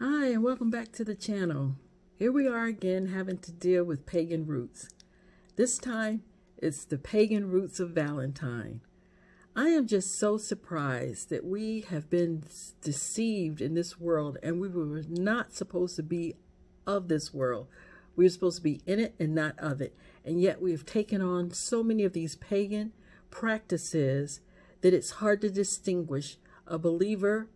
Hi, and welcome back to the channel. Here we are again having to deal with pagan roots. This time, it's the pagan roots of Valentine. I am just so surprised that we have been deceived in this world, and we were not supposed to be of this world. We were supposed to be in it and not of it. And yet we have taken on so many of these pagan practices that it's hard to distinguish a believer,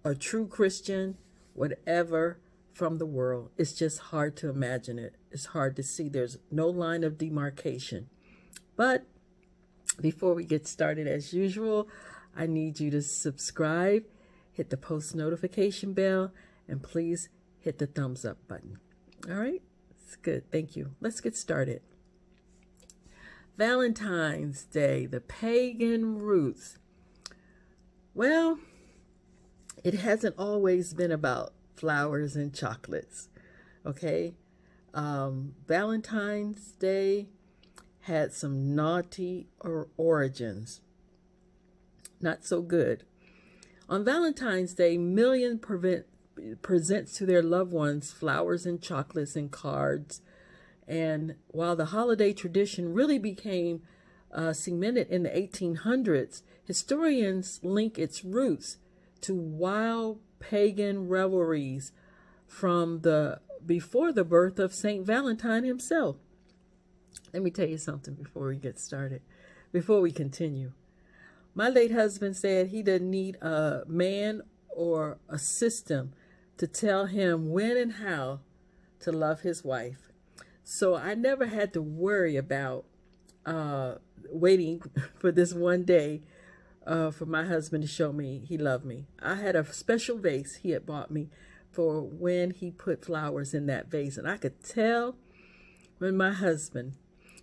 a true Christian, whatever, from the world. It's just hard to imagine it. It's hard to see. There's no line of demarcation. But before we get started, as usual, I need you to subscribe, hit the post notification bell, and please hit the thumbs up button. All right? It's good. Thank you. Let's get started. Valentine's Day, the pagan roots. Well, it hasn't always been about flowers and chocolates, okay? Valentine's Day had some naughty origins. Not so good. On Valentine's Day, millions presents to their loved ones flowers and chocolates and cards. And while the holiday tradition really became cemented in the 1800s, historians link its roots to wild pagan revelries from before the birth of Saint Valentine himself. Let me tell you something before we get started, before we continue. My late husband said he didn't need a man or a system to tell him when and how to love his wife. So I never had to worry about waiting for this one day for my husband to show me he loved me. I had a special vase he had bought me for when he put flowers in that vase. And I could tell when my husband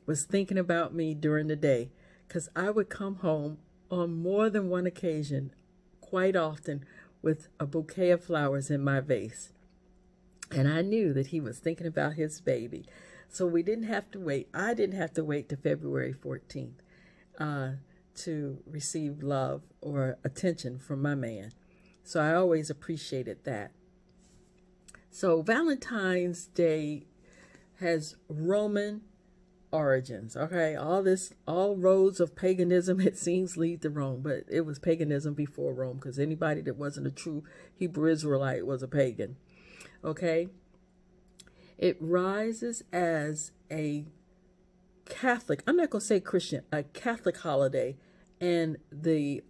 was thinking about me during the day, because I would come home on more than one occasion, quite often, with a bouquet of flowers in my vase. And I knew that he was thinking about his baby. So we didn't have to wait. I didn't have to wait to February 14th. To receive love or attention from my man. So I always appreciated that. So Valentine's Day has Roman origins. Okay, all roads of paganism, it seems, lead to Rome, but it was paganism before Rome, because anybody that wasn't a true Hebrew Israelite was a pagan. Okay, it rises as a Catholic, I'm not going to say Christian, a Catholic holiday, and the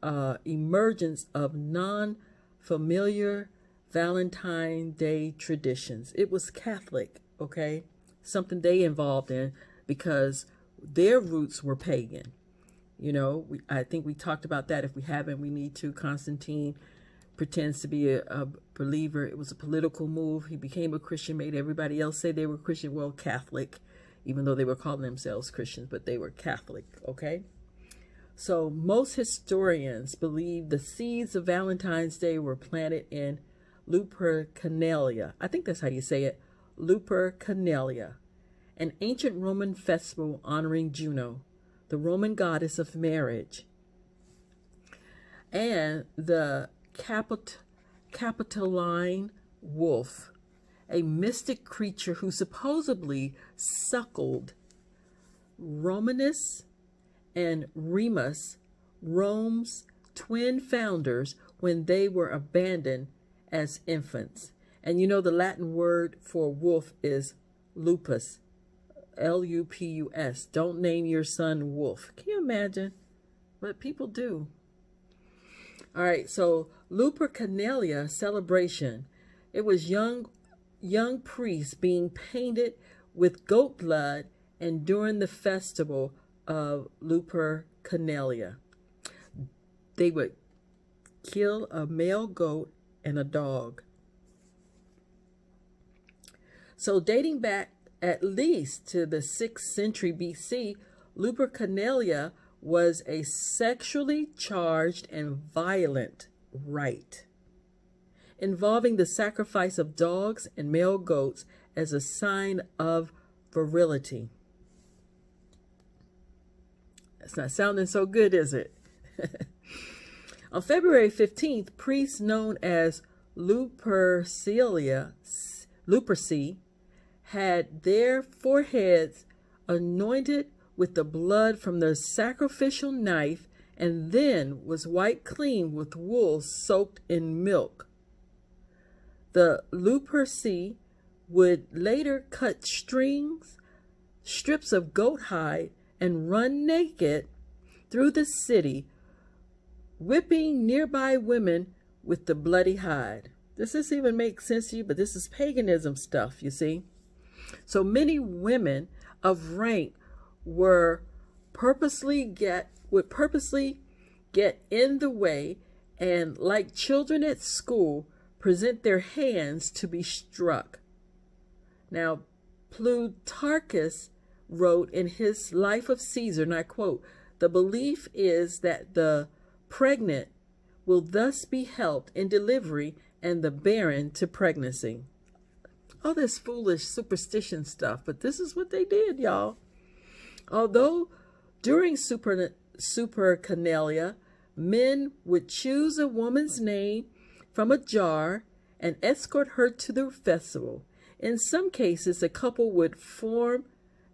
emergence of non-familiar Valentine Day traditions. It was Catholic, okay? Something they involved in because their roots were pagan. You know, I think we talked about that. If we haven't, we need to. Constantine pretends to be a believer. It was a political move. He became a Christian, made everybody else say they were Christian. Well, Catholic, even though they were calling themselves Christians, but they were Catholic, okay? So most historians believe the seeds of Valentine's Day were planted in Lupercalia. I think that's how you say it, Lupercalia, an ancient Roman festival honoring Juno, the Roman goddess of marriage, and the Capitoline wolf, a mystic creature who supposedly suckled Romanus and Remus, Rome's twin founders, when they were abandoned as infants. And you know the Latin word for wolf is lupus, Lupus. Don't name your son Wolf. Can you imagine? But people do. All right, so Lupercalia celebration. It was young priests being painted with goat blood, and during the festival of Lupercalia, they would kill a male goat and a dog. So dating back at least to the 6th century BC, Lupercalia was a sexually charged and violent rite involving the sacrifice of dogs and male goats as a sign of virility. That's not sounding so good, is it? On February 15th, priests known as Luperci had their foreheads anointed with the blood from the sacrificial knife, and then was wiped clean with wool soaked in milk. The Luperci would later cut strips of goat hide and run naked through the city, whipping nearby women with the bloody hide. Does this even make sense to you? But this is paganism stuff, you see. So many women of rank would purposely get in the way, and like children at school, present their hands to be struck. Now, Plutarchus wrote in his Life of Caesar, and I quote, "The belief is that the pregnant will thus be helped in delivery and the barren to pregnancy." All this foolish superstition stuff, but this is what they did, y'all. Although during Supernalia, men would choose a woman's name from a jar and escort her to the festival. In some cases, a couple would form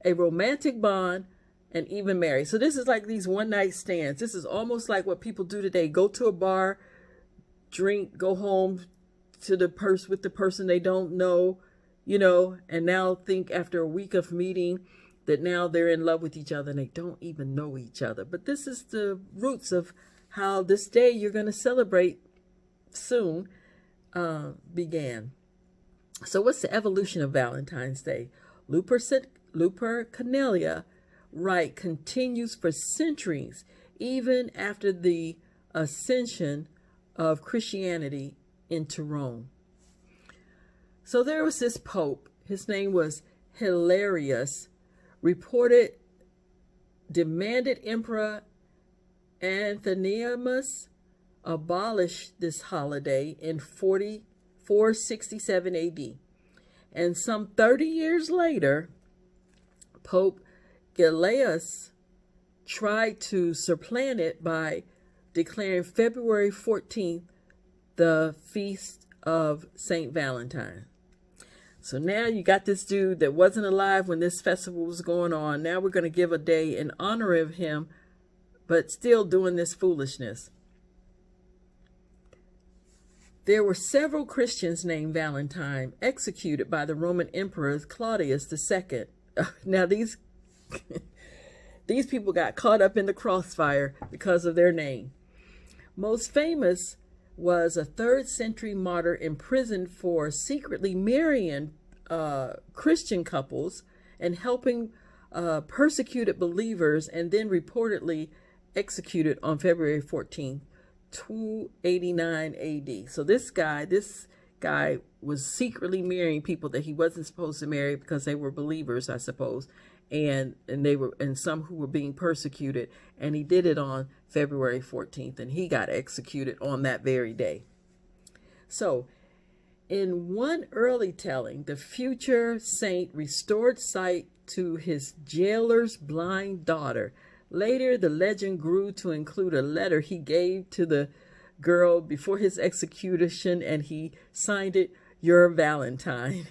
a romantic bond and even marry. So this is like these one-night stands. This is almost like what people do today. Go to a bar, drink, go home to with the person they don't know, and now think after a week of meeting that now they're in love with each other and they don't even know each other. But this is the roots of how this day you're going to celebrate soon began. So what's the evolution of Valentine's Day? Lupercalia rite continues for centuries, even after the ascension of Christianity into Rome. So there was this pope, his name was Hilarius, demanded Emperor Anthemius abolish this holiday in 467 AD. And some 30 years later, Pope Gelasius tried to supplant it by declaring February 14th the feast of St. Valentine. So now you got this dude that wasn't alive when this festival was going on. Now we're going to give a day in honor of him, but still doing this foolishness. There were several Christians named Valentine executed by the Roman Emperor Claudius II. Now these people got caught up in the crossfire because of their name. Most famous was a 3rd century martyr imprisoned for secretly marrying Christian couples and helping persecuted believers, and then reportedly executed on February 14th, 289 AD. So this guy was secretly marrying people that he wasn't supposed to marry because they were believers, I suppose, and some who were being persecuted, and he did it on February 14th, and he got executed on that very day. So in one early telling, the future saint restored sight to his jailer's blind daughter. Later, the legend grew to include a letter he gave to the girl before his execution, and he signed it, "Your Valentine."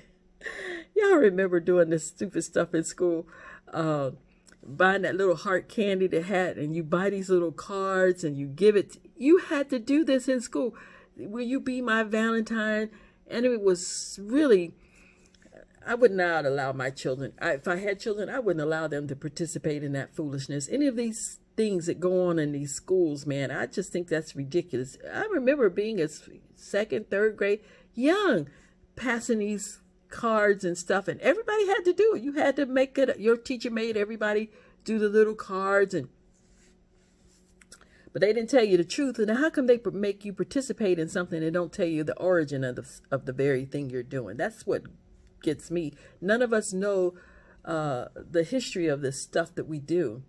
Y'all remember doing this stupid stuff in school, buying that little heart candy they had, and you buy these little cards and you give it. You had to do this in school. Will you be my Valentine? And it was really, I would not allow my children, if I had children, I wouldn't allow them to participate in that foolishness. Any of these things that go on in these schools, man, I just think that's ridiculous. I remember being a 2nd, 3rd grade, young, passing these cards and stuff, and everybody had to do it. You had to make it. Your teacher made everybody do the little cards, but they didn't tell you the truth. And how come they make you participate in something and don't tell you the origin of the very thing you're doing? That's what gets me. None of us know the history of this stuff that we do.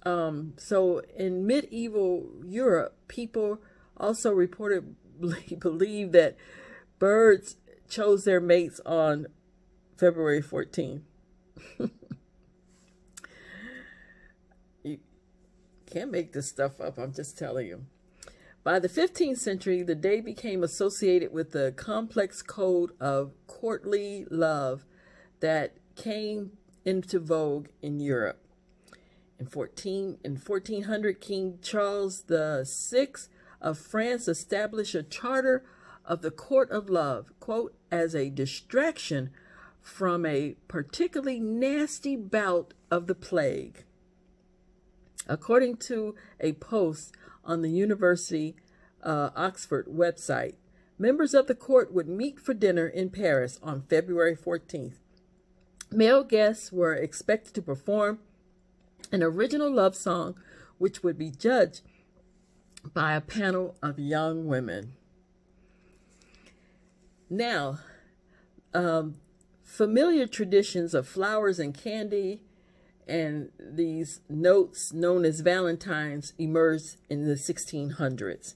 So in medieval Europe, people also reportedly believed that birds chose their mates on February 14th. You can't make this stuff up, I'm just telling you. By the 15th century, the day became associated with the complex code of courtly love that came into vogue in Europe. In 1400, King Charles VI of France established a charter of the court of love, quote, as a distraction from a particularly nasty bout of the plague. According to a post on the University Oxford website, members of the court would meet for dinner in Paris on February 14th. Male guests were expected to perform an original love song, which would be judged by a panel of young women. Now, familiar traditions of flowers and candy and these notes known as Valentines emerged in the 1600s.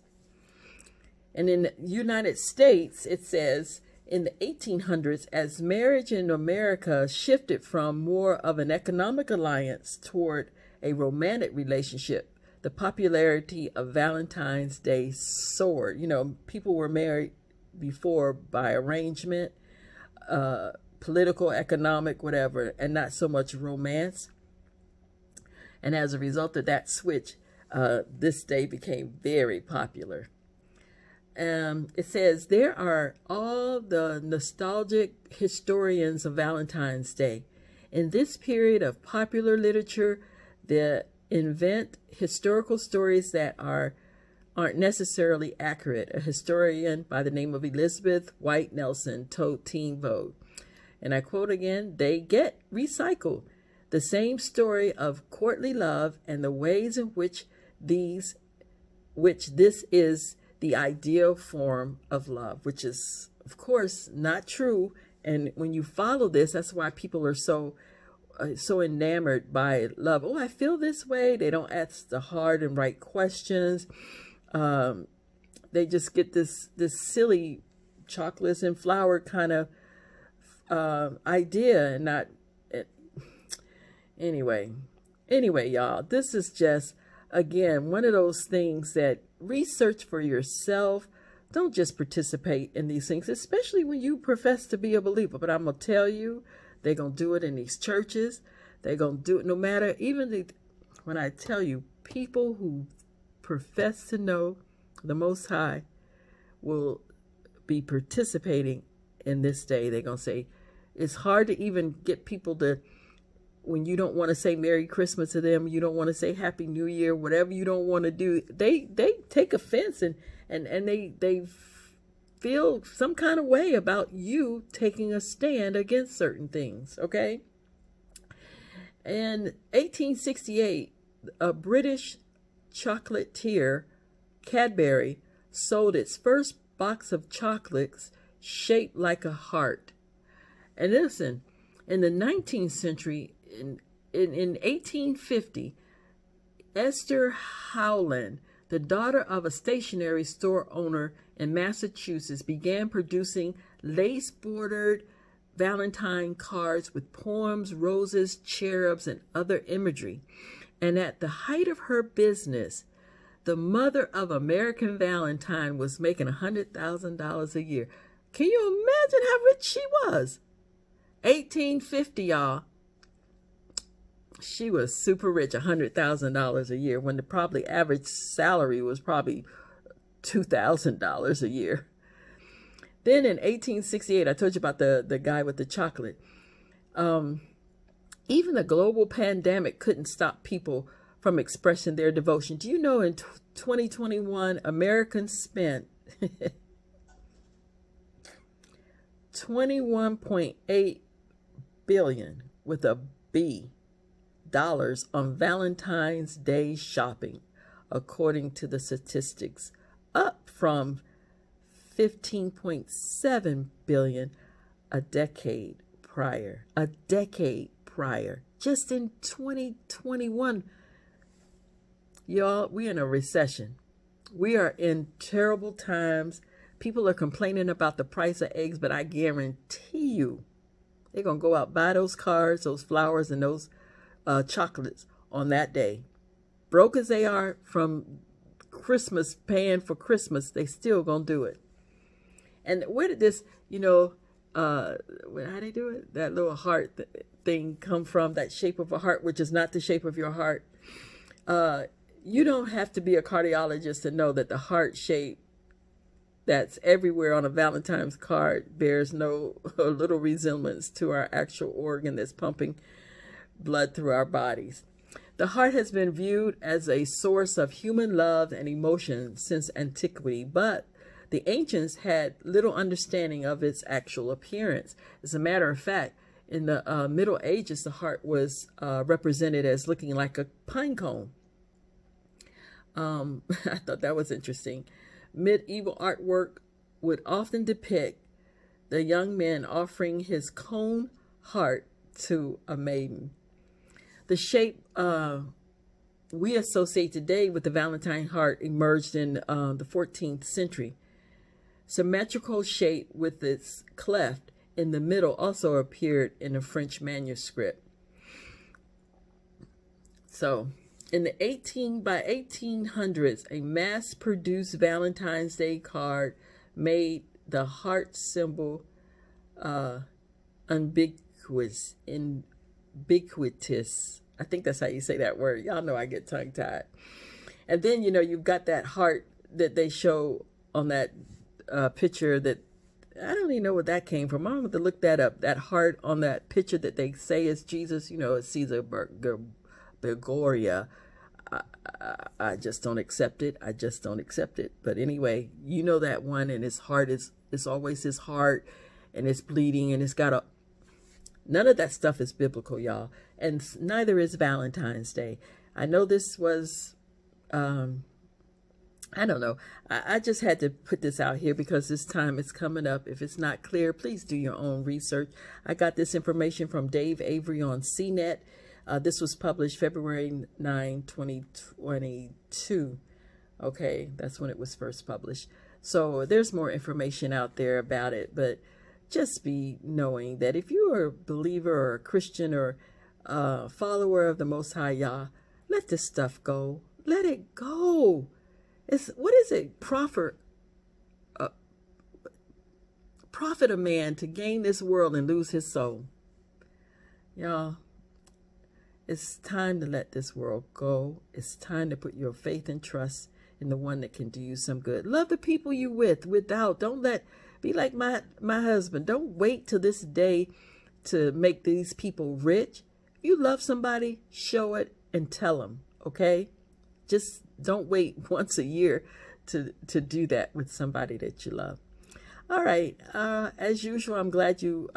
And in the United States, it says, in the 1800s, as marriage in America shifted from more of an economic alliance toward a romantic relationship, the popularity of Valentine's Day soared. You know, people were married before by arrangement, political, economic, whatever, and not so much romance. And as a result of that switch, this day became very popular. It says, there are all the nostalgic historians of Valentine's Day. In this period of popular literature, they invent historical stories that aren't necessarily accurate. A historian by the name of Elizabeth White Nelson told Teen Vogue, and I quote again, they get recycled. The same story of courtly love and the ways in which this is the ideal form of love, which is, of course, not true. And when you follow this, that's why people are so enamored by love. Oh, I feel this way. They don't ask the hard and right questions. They just get this silly chocolates and flower kind of idea, and not anyway, y'all, this is just, again, one of those things that research for yourself. Don't just participate in these things, especially when you profess to be a believer. But I'm going to tell you, they're going to do it in these churches. They're going to do it no matter, when I tell you, people who profess to know the Most High will be participating in this day. They're going to say, it's hard to even get people to, when you don't want to say Merry Christmas to them, you don't want to say Happy New Year, whatever you don't want to do, they take offense and they feel some kind of way about you taking a stand against certain things, okay? In 1868, a British chocolatier, Cadbury, sold its first box of chocolates shaped like a heart. And listen, in the 19th century, in 1850, Esther Howland, the daughter of a stationery store owner in Massachusetts, began producing lace-bordered Valentine cards with poems, roses, cherubs, and other imagery. And at the height of her business, the mother of American Valentine was making $100,000 a year. Can you imagine how rich she was? 1850, y'all. She was super rich, $100,000 a year, when the probably average salary was probably $2,000 a year. Then in 1868, I told you about the guy with the chocolate. Even the global pandemic couldn't stop people from expressing their devotion. Do you know in 2021, Americans spent $21.8 billion with a B dollars on Valentine's Day shopping, according to the statistics, up from $15.7 billion a decade prior. Just in 2021, y'all, we're in a recession. We are in terrible times. People are complaining about the price of eggs, but I guarantee you, they're going to go out, buy those cards, those flowers, and those chocolates on that day. Broke as they are from Christmas, paying for Christmas, they still gonna do it. And where did this, how they do it? That little heart thing come from, that shape of a heart, which is not the shape of your heart. You don't have to be a cardiologist to know that the heart shape that's everywhere on a Valentine's card bears no little resemblance to our actual organ that's pumping blood through our bodies. The heart has been viewed as a source of human love and emotion since antiquity, but the ancients had little understanding of its actual appearance. As a matter of fact, in the Middle Ages, the heart was represented as looking like a pine cone. I thought that was interesting. Medieval artwork would often depict the young man offering his cone heart to a maiden. The shape we associate today with the Valentine heart emerged in the 14th century. Symmetrical shape with its cleft in the middle also appeared in a French manuscript. So, by 1800s, a mass-produced Valentine's Day card made the heart symbol ubiquitous. I think that's how you say that word. Y'all know I get tongue-tied. And then, you've got that heart that they show on that picture that, I don't even know where that came from. I'm going to have to look that up. That heart on that picture that they say is Jesus, it's Caesar Borgia. I just don't accept it. I just don't accept it. But anyway, that one, and his heart is always his heart, and it's bleeding, and it's got none of that stuff is biblical, y'all. And neither is Valentine's Day. I know this was, I don't know. I just had to put this out here because this time is coming up. If it's not clear, please do your own research. I got this information from Dave Avery on CNET. This was published February 9, 2022. Okay, that's when it was first published. So there's more information out there about it, but just be knowing that if you are a believer or a Christian or a follower of the Most High Yah, let this stuff go. Let it go. What is it? Profit a man to gain this world and lose his soul. Y'all, it's time to let this world go. It's time to put your faith and trust in the one that can do you some good. Love the people you without. Don't be like my husband. Don't wait till this day to make these people rich. If you love somebody, show it and tell them, okay? Just don't wait once a year to do that with somebody that you love. All right. As usual, I'm glad you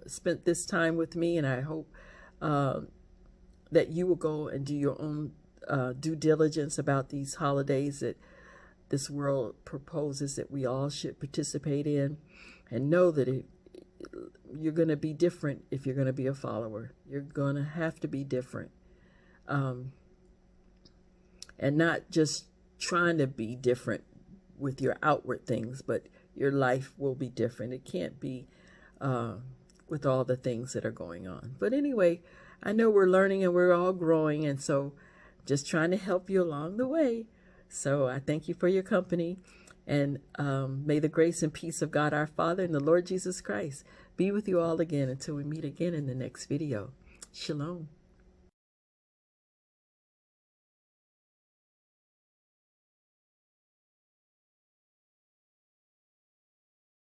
spent this time with me, and I hope that you will go and do your own due diligence about these holidays that this world proposes that we all should participate in, and know that you're going to be different if you're going to be a follower. You're going to have to be different. And not just trying to be different with your outward things, but your life will be different. It can't be with all the things that are going on. But anyway, I know we're learning and we're all growing, and so just trying to help you along the way. So I thank you for your company, and may the grace and peace of God our Father and the Lord Jesus Christ be with you all again until we meet again in the next video. Shalom.